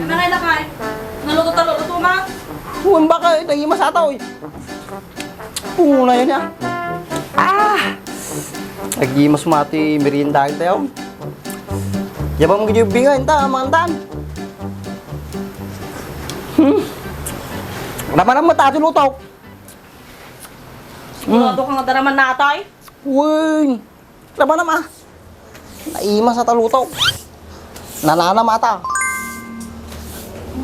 Nakay na kay. Naluto ma. Huwag ba kayo? Naging masataw eh. Puna yun niya. Naging mas mati merienda kita yun. Yabang mo gijubingan ta, mantan. Naman ang mata luto. Sigurado ka nga daraman natay. Uy, naman naman. Naimas sa taluto. Nanana mata.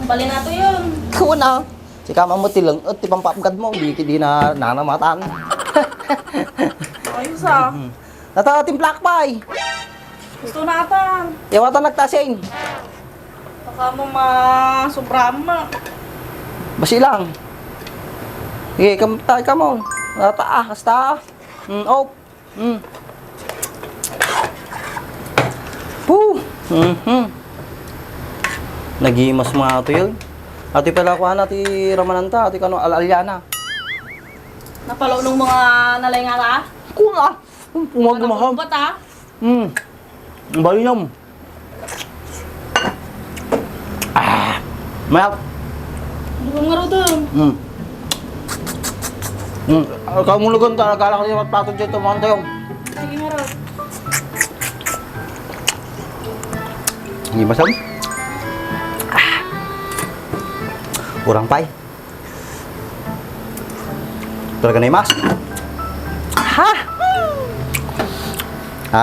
Bali na to yun. Kuna. Si kama mo tilang at tipang papgad mo, di na nanamatan. Ayos ah. Natatimplak pa eh. Gusto natin. Yawatan nagtasing. Baka mo ma-sobrama. Basi lang. Sige, kamtay ka mo. Nata kasta. Oh. Puh. Nagimas mga ito yun. Ati pala ko ati Ramananta, ati kano Alalyana. Napalaw ng mga nalay nga na. Kuna. Pumagumaham. Ba't ah? Ang bali niyam. Mayap. Hindi ko nga rin doon. Kamulugan ka, nagkala ko niya matpatod dyan ito mga tayong. Sige nga rin. Hindi masam? Kurang pay. Talaga na imas. Ha?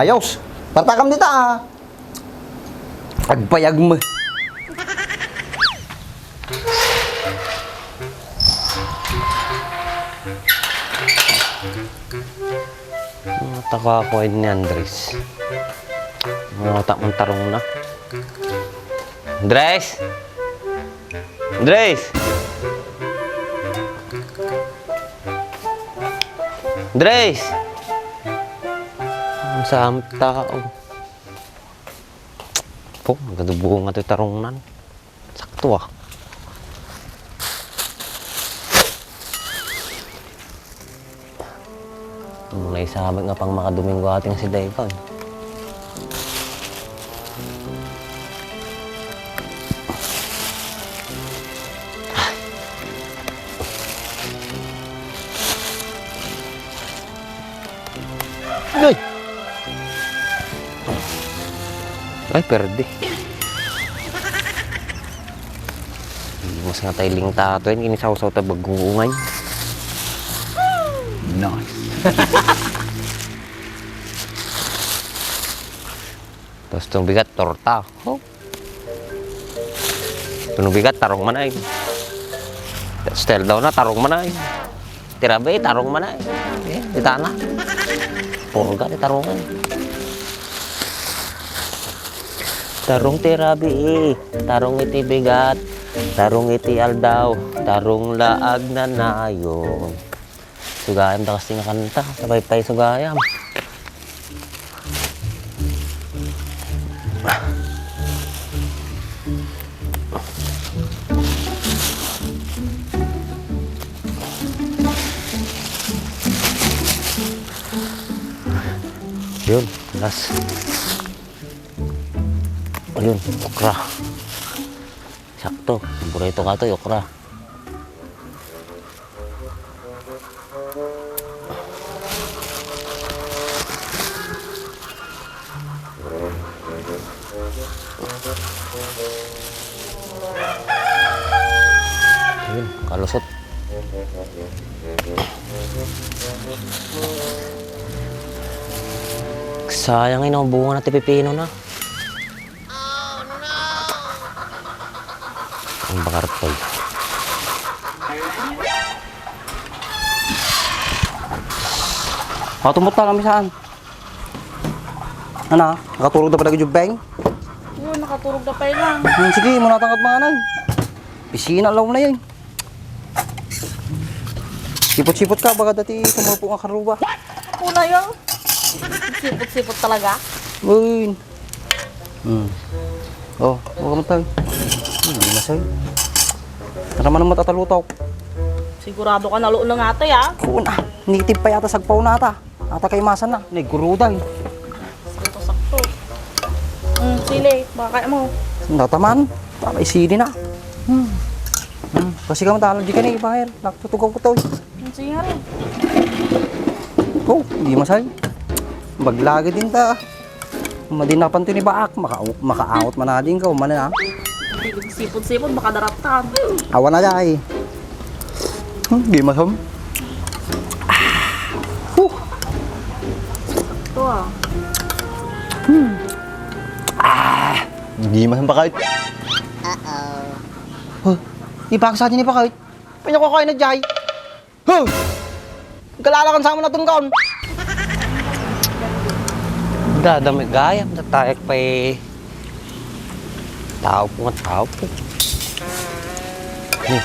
Ayos. Patakam dito ah. Agbayag mo. Taka ako ni Andres. Mga tak mong tarong na. Andres! Andres! Andres! Ang samot tao. Po, magadubuo nga ito tarongnan. Sakto ah. Muna isabag nga pang makadomingo ating si Daycon. Ay! Ay, perde. Mas nga tayo ling tato yun, inisaw-saw tayo bagungungay. Nice. Tapos itong bigat, torta. Oh. Itong bigat, tarong manay. Stel daw na, tarong manay. Tirabe, tarong manay. Eh, dita na. Purga, di tarongan. Tarong tirabe, tarong iti bigat. Tarong iti aldaw, tarong laag na nayon. Sugayam da kasi nga kanta, sabay tayo sugayam. Yun, last. Ayun, okra. Sakto, paborito ka to, okra. Ayun, kalusot. Sayang yun ang bunga natin pipino na. Oh, no! Ang bakartol. Matumot na kami saan? Ano? Nakatulog na pa na jubeng? Yun, nakaturog na pa lang. Sige, muna tangkat mga anay. Pisina lang na yun. Sipot-sipot ka, baka dati tumupo ang karuba. Una yun. Sipot-sipot talaga. Uy. Oh, huwag ka matay. Hindi masay. Naraman ang matatalutaw. Sigurado ka naluon ng ate ah. Kuna, nitip pa yata sagpaw na ata. Ata kay masan na, nagkuruday. Sakto-sakto. Sili, baka kaya mo. Nataman. Para isili na. Kasi ka matalo di ka na ibahir. Naktutugaw ko to. Sige nga rin. Oh, hindi masay. Baglagi din ta. Madinapan to ni Baak. Maka-out man na din ka. Umana na. Sipod-sipod, baka daratan. Awan na jay. Hindi masam. Ito ah. Hindi masam pa kahit. Di pa sa atin ni pa kahit. Pwede ko kain na jay. Galala kan sama na itong kaon. Dadami gayam na tayo pa eh. Tao po nga tao po.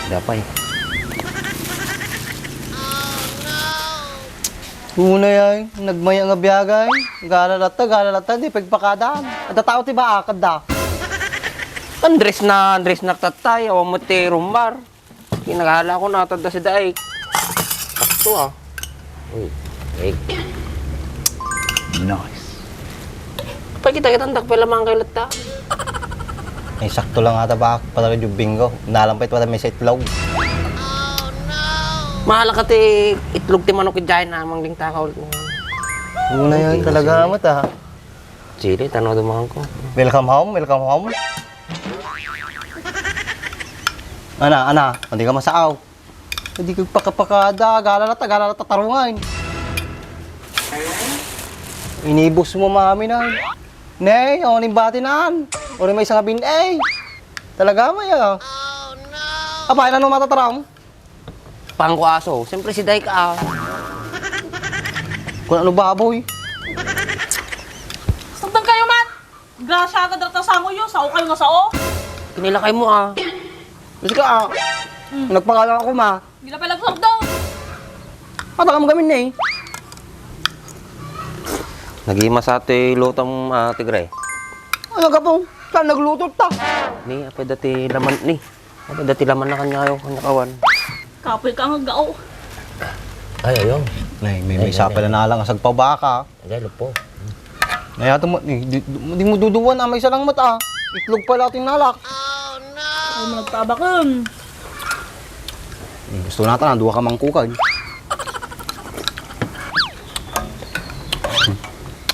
Dapat eh. Una yan, nagmaya nga biyagay. Galalata, di pagpakadaan. At tao ti ba akad da? Andres na tatay, awang mo ti rumbar. Kinagala ko na tada si Daik. Sakto ah. Uy, Daik. Nice. Kapag kita takpay lamang kayo lata. Ay, sakto lang ata ba para yung bingo. Nalampay para may sa itlog. Mahala ka ti itlog ti manok dyan na mangling takaw. Una yan, talaga amat ah. Chile, tanaw dumakan ko. Welcome home, welcome home. Ana, hindi ka masaaw. Hindi ka pakapakada, galalata tarungan. Inibos mo mami na. Nay, o ning batinan. O rin may isang abin, talaga may ah. Oh no. Apa, ano matatarang? Pangko aso, siyempre si Daik ah. Kung ano baboy. Sandang kayo man! Grasya ka darata sa mo yun, sao kayo nga sao? Kinilakay mo ah. Gusto ka ah. Nagpangalan ako ma. Hindi na pala daw. Patakam kami na Nag-iima sa ati lutang tigre. Ano ka po? Saan nagluto ta? Ni, apa dati laman ni. Apa dati laman na kanya kanya kawan. Kapoy ka nga gao. Ay, ayun. Nay, may sapa na nalang asag pa baka. Ay, lupo. Nay, ato mo, di mo duduwan ah, may isa lang mata. Itlog pala ating nalak. Ay, nagtabakan. Gusto natin na, duwa ka mangkukan.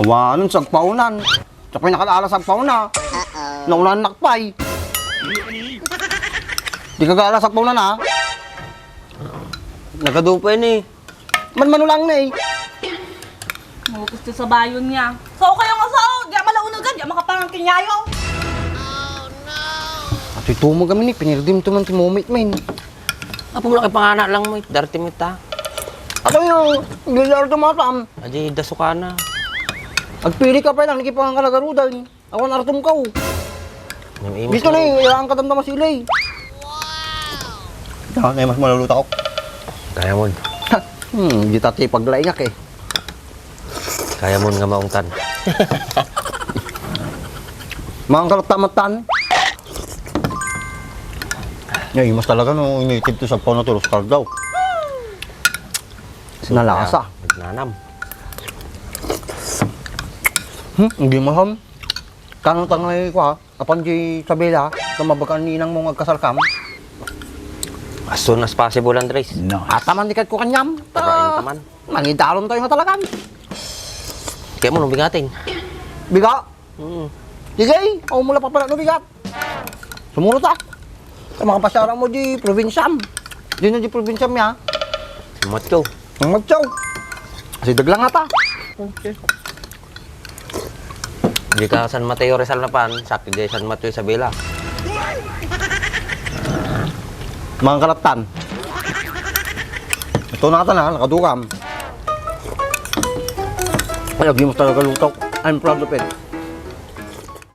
Awanan, sagpaunan. Sa pinakalaala sagpauna. Naunan nakpay. Di ka gaala sagpaunan ha? Nagkadupay ni. Manulang na Magugusto sa bayon niya. Sao kayo nga sao? Di malaunagan, di makapangang kinyayo. At ito mo kami ni, pinirdim to man timumit men. Apo mo lang kay pangana lang mo, darti mo ta. Ato yung gilar tumatam. Aji dasukana. Agpili ka pa lang, nakipangang kalagarudan. Ako naratom ka Gusto na ilaan ka damdama sila Wow! Ngayon mas maluluta ko. Kaya mo. Di tati paglainyak Kaya mo nga maungtan. Mga kalatamatan. Ngayon mas talaga no, iniitib to sa pao na tulos daw. Sinalasa. Nagnanam. Hindi maham. Kano tangay ko ha? Kapag di sabela, kamabagaan ninang mong agkasalkam. As soon as possible, Andres. No. Ataman dikat ko kanyam. Tabain taman. Mangidalon tayo nga talaga. Kaya mo nung bigating. Biga. Sige, ako mula pa pala no bigat. Sumurot sa mga pasyara mo di probinsyam. Di na di probinsyam ya. Matyo. Ang magtsaw. Kasi daglang ata. Okay. Di ka San Mateo Rizal na pan, sakit di San Mateo Isabela. Mga kalaptan. Ito na ata na, nakadukam. Ay, lagi mo talaga lutok. I'm proud of it.